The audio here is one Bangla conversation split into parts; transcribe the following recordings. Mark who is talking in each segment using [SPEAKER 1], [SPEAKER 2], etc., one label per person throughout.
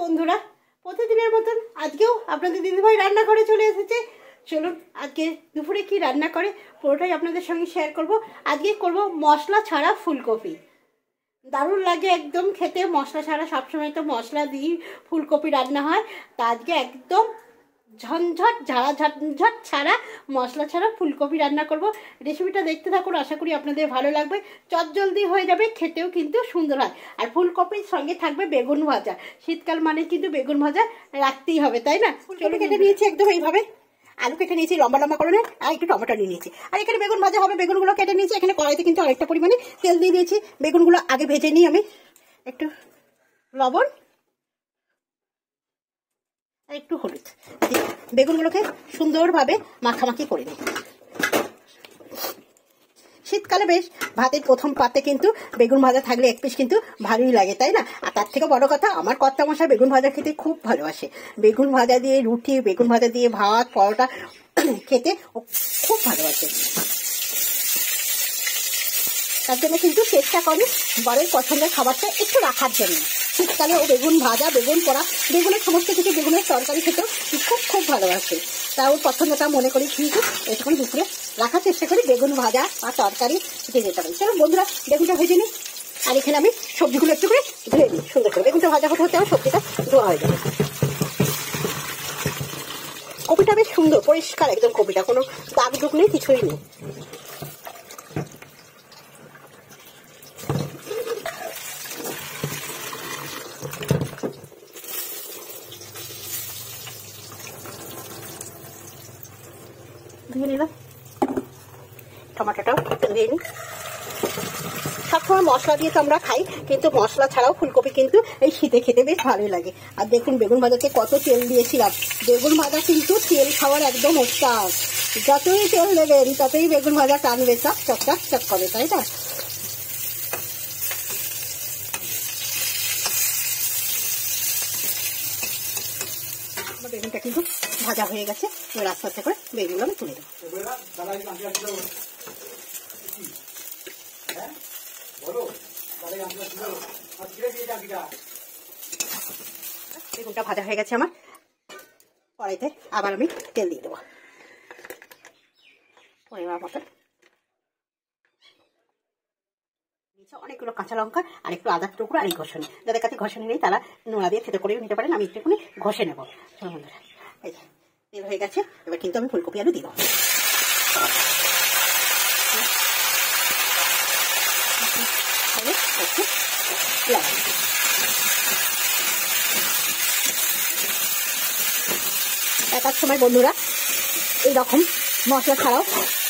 [SPEAKER 1] বন্ধুরা, প্রতিদিনের মতন আজকেও আপনাদের দিদিভাই রান্নাঘরে চলে এসেছে। চলুন আজকে দুপুরে কি রান্না করে পুরোটাই আপনাদের সঙ্গে শেয়ার করব। আজকে করব মশলা ছাড়া ফুলকপি। দারুণ লাগে একদম খেতে, মশলা ছাড়া। সবসময় তো মশলা দিয়ে ফুলকপি রান্না হয়, তা আজকে একদম ঝঞ্ঝট ঝাড়া ঝঞ্ঝট ছাড়া মশলা ছাড়া ফুলকপি রান্না করব। রেসিপিটা দেখতে থাকুন, আশা করি আপনাদের ভালো লাগবে। চটজলদি হয়ে যাবে, খেতেও কিন্তু সুন্দর হয়। আর ফুলকপির সঙ্গে থাকবে বেগুন ভাজা। শীতকাল মানে কিন্তু বেগুন ভাজা রাখতেই হবে, তাই না? ফুলকপি কেটে নিয়েছি একদম এইভাবে, আলু কেটে নিয়েছি লম্বা লম্বা করে, আর একটু টমেটো নিয়ে নিয়েছি। আর এখানে বেগুন ভাজা হবে, বেগুনগুলো কেটে নিয়েছি। এখানে কড়াইতে কিন্তু অনেকটা পরিমাণে তেল দিয়ে দিয়েছি। বেগুনগুলো আগে ভেজে নিই আমি, একটু লবণ আর একটু হলুদ দিয়ে বেগুনগুলোকে সুন্দরভাবে মাখামাখি করে নিই। শীতকালে বেশ ভাতের প্রথম পাতে কিন্তু বেগুন ভাজা থাকলে এক পিস কিন্তু ভালোই লাগে, তাই না? আর তার থেকে বড় কথা, আমার কর্তা মশাই বেগুন ভাজা খেতে খুব ভালোবাসে। বেগুন ভাজা দিয়ে রুটি, বেগুন ভাজা দিয়ে ভাত, পরোটা খেতে ও খুব ভালোবাসে। তার জন্য কিন্তু চেষ্টা করি বরের পছন্দের খাবারটা একটু রাখার জন্য। শীতকালে ও বেগুন ভাজা, বেগুন পোড়া, বেগুনের সমস্ত কিছু, বেগুনের তরকারি খেতেও খুব খুব ভালোবাসে। তা ওর পছন্দটা মনে করি কিন্তু এরকম দুপুরে রাখার চেষ্টা করি, বেগুন ভাজা আর তরকারি দিয়ে যেতে পারি। চলো বন্ধুরা, বেগুনটা ভেজে নিই। আর এখানে আমি সবজিগুলো একটু করে ধুয়ে নিই সুন্দর করে। বেগুনটা ভাজা হতে হতে আমার সবজিটা ধোয়া হয়ে যাবে। কপিটা বেশ সুন্দর পরিষ্কার একদম, কপিটা কোনো দাগ দুগ নেই, কিছুই নেই। ধুয়ে নিলাম, টমাটোটাও ধুয়ে নিই। সবসময় মশলা দিয়ে তো আমরা খাই, কিন্তু মশলা ছাড়াও ফুলকপি কিন্তু এই শীতে খেতে বেশ ভালোই লাগে। আর দেখুন বেগুন ভাজাতে কত তেল দিয়েছিলাম। বেগুন ভাজা কিন্তু তেল খাওয়ার একদম অভ্যাস। যতই তেল দেবেন ততই বেগুন ভাজা টানবে, চক চক চক চক করে, তাই না? বেগুনটা কিন্তু ভাজা হয়ে গেছে, এবার আস্তে আস্তে করে বেগুনগুলো আমি তুলে দেবো। বেগুনটা ভাজা হয়ে গেছে আমার, কড়াইতে আবার আমি তেল দিয়ে দেবো পরিমাণ মতো। অনেকগুলো কাঁচা লঙ্কা আর একটু আদার টুকরো আর এই ঘষণি, যাদের কাছে ঘষণি নেই তারা নোড়া দিয়ে থেতো করেও নিতে পারেন। আমি একটুখানি ঘষে নেবো। বন্ধুরা, এই যে তেল হয়ে গেছে, এবার কিন্তু আমি ফুলকপি আলু দিব। এক সময় বন্ধুরা এইরকম মশলা ছাড়াও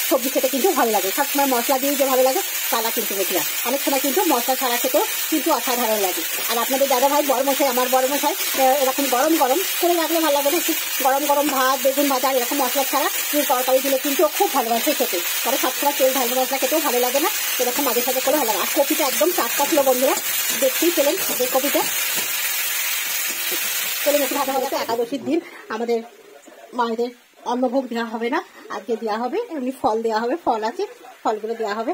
[SPEAKER 1] সবজি খেতে কিন্তু ভালো লাগে। সবসময় মশলা দিয়ে যে ভালো লাগে তারা কিন্তু বেশি না, অনেক সময় কিন্তু মশলা ছাড়া খেতেও কিন্তু অসাধারণ লাগে। আর আপনাদের দাদা ভাই বড়মশাই, আমার বড়মশাই এরকম গরম গরম করে রাখলে ভালো লাগে না? গরম গরম ভাত, বেগুন ভাজা এরকম মশলা ছাড়া তরকারি দিলে কিন্তু খুব ভালোবাসে খেতে। তবে সবসময় তেল ঢালু মশলা খেতেও ভালো লাগে না, এরকম মাঝে সাথে করে ভালো লাগে। আর কপিটা একদম টাটকা ছিল বন্ধুরা, দেখতেই পেলেন এই কপিটা। চলুন একটু ভাজা ভাজাতে, একাদশীর দিন আমাদের মায়েদের অন্নভোগ দেওয়া হবে না, আজকে দেওয়া হবে এমনি ফল দেওয়া হবে। ফল আছে, ফলগুলো দেওয়া হবে,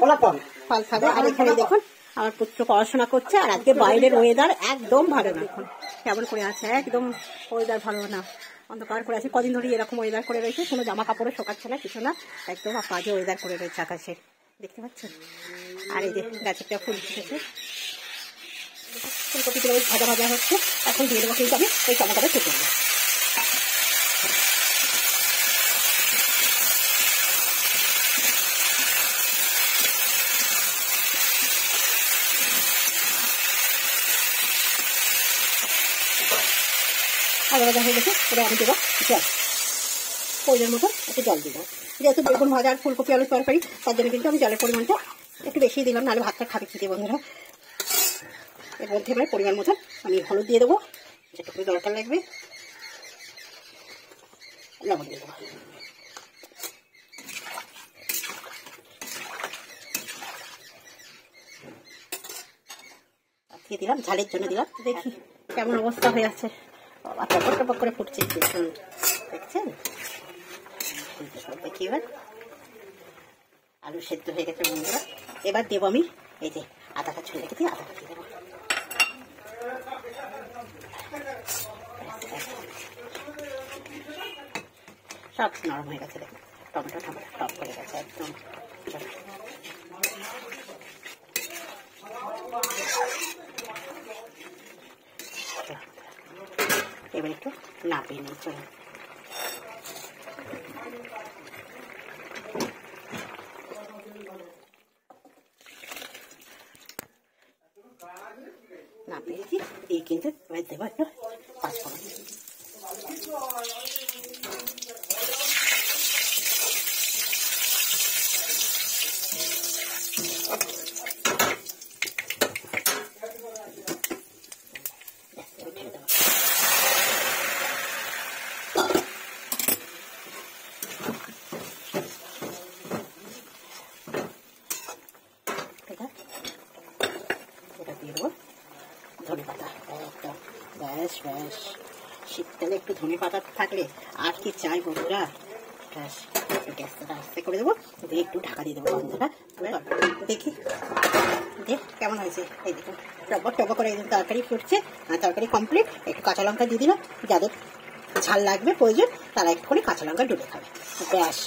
[SPEAKER 1] ফল খাবে। আর এখানে দেখুন আমার পুত্র পড়াশোনা করছে। আর আজকে বাইরের ওয়েদার একদম ভালো না, দেখুন কেমন করে আছে, একদম ওয়েদার ভালো না, অন্ধকার করে আছে। কদিন ধরে এরকম ওয়েদার করে রয়েছে, কোনো জামা কাপড়ে শোকাচ্ছে না, কিছু না, একদম বাজে ওয়েদার করে রয়েছে আকাশে, দেখতে পাচ্ছেন? আর এই যে গাছেরটা ফুল ফুটেছে। ফুলকপিগুলো ভাজা ভাজা হচ্ছে, এখন দিয়ে দেবো কিন্তু আমি ওই টমেটোটা কেটে দেবো। ভাজা ভাজা হয়ে গেছে, এবার আমি দেবো জল, পরিমাণ মতো একটু জল দিব। যেহেতু বেগুন ভাজা আর ফুলকপি আলুর তরকারি, তার জন্য কিন্তু আমি জলের পরিমাণটা একটু বেশি দিলাম, নাহলে ভাতটা খাবে খেতে বন্ধুরা। এর মধ্যে এবার পরিমাণ মতো আমি হলুদ দিয়ে দেবো, যেটুকু দরকার লাগবে, লবণ দিয়ে দেবো। দিয়ে দিলাম, ঝালের জন্য দিলাম। দেখি কেমন অবস্থা হয়ে আছে, বাবা টপক টপক করে ফুটছে, দেখছেন? দেখি এবার আলু সেদ্ধ হয়ে গেছে বন্ধুরা। এবার দেবো আমি এই যে আদাটা ছুঁড়ে রেখে দিয়ে আদাটা দিয়ে দেবো। সব নরম হয়ে গেছে, দেখুন টমেটো টপ হয়ে গেছে একদম। এবার একটু নাপিয়ে নিই, চলুন। না পেয়েছি দিয়ে কিন্তু এবার দেবো একটু পাঁচফোড়ন। এটা দিয়ে দেবো ধনে পাতা একদম, ব্যাস ব্যাস। শীতকালে একটু ধনে পাতা থাকলে আর কি চাই বন্ধুরা। ব্যাস গ্যাসটা আস্তে করে দেবো, দিয়ে একটু ঢাকা দিয়ে দেবো বন্ধুরা। দেখি দেখ কেমন হয়েছে। এই দেখুন টক টক করে একদম তরকারি ফুটছে, তরকারি কমপ্লিট। একটু কাঁচা লঙ্কা দিয়ে দিলাম, যাদের ঝাল লাগবে প্রয়োজন তারা একটু করে কাঁচা লঙ্কা ডুবে খাবে। ব্যাস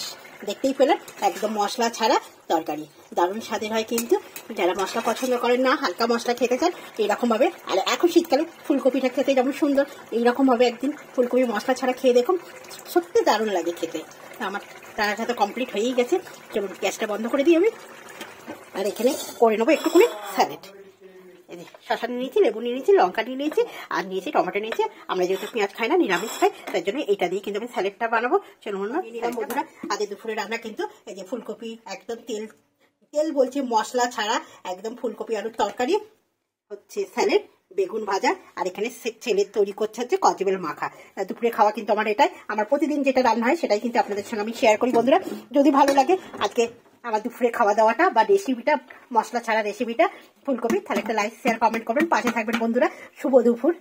[SPEAKER 1] দেখতেই পেলেন একদম মশলা ছাড়া তরকারি, দারুণ স্বাদের হয়। কিন্তু যারা মশলা পছন্দ করেন না, হালকা মশলা খেতে চান, এইরকমভাবে। আর এখন শীতকালে ফুলকপিটা খেতে যেমন সুন্দর, এইরকমভাবে একদিন ফুলকপি মশলা ছাড়া খেয়ে দেখুন, সত্যি দারুণ লাগে খেতে। আমার রান্নাটা তো কমপ্লিট হয়েই গেছে, চলুন গ্যাসটা বন্ধ করে দিই আমি। আর এখানে করে নেবো একটুখানি স্যালাড। এই যে শসা নিয়ে নিয়েছি, লেবু নিয়ে নিয়েছি, লঙ্কা নিয়ে নিয়েছি, আর নিয়েছি টমেটো নিয়েছি। আমরা যেহেতু পেঁয়াজ খাই না, নিরামিষ খাই, তার জন্য এটা দিয়ে কিন্তু আমি স্যালাডটা বানাবো। চলুন বন্ধুরা, আজকে দুপুরে রান্না কিন্তু এই যে ফুলকপি একদম তেল বলছি মশলা ছাড়া একদম ফুলকপি আলুর তরকারি, হচ্ছে স্যালাড, বেগুন ভাজা, আর এখানে ছেলের তৈরি করছে হচ্ছে কচবেল মাখা। দুপুরে খাওয়া কিন্তু আমার এটাই, আমার প্রতিদিন যেটা রান্না হয় সেটাই কিন্তু আপনাদের সঙ্গে আমি শেয়ার করি বন্ধুরা। যদি ভালো লাগে আজকে আমার দুপুরে খাওয়া দাওয়াটা বা রেসিপিটা, মশলা ছাড়া রেসিপিটা ফুলকপি, তাহলে একটা লাইক শেয়ার কমেন্ট করবেন, পাশে থাকবেন বন্ধুরা। শুভ দুপুর।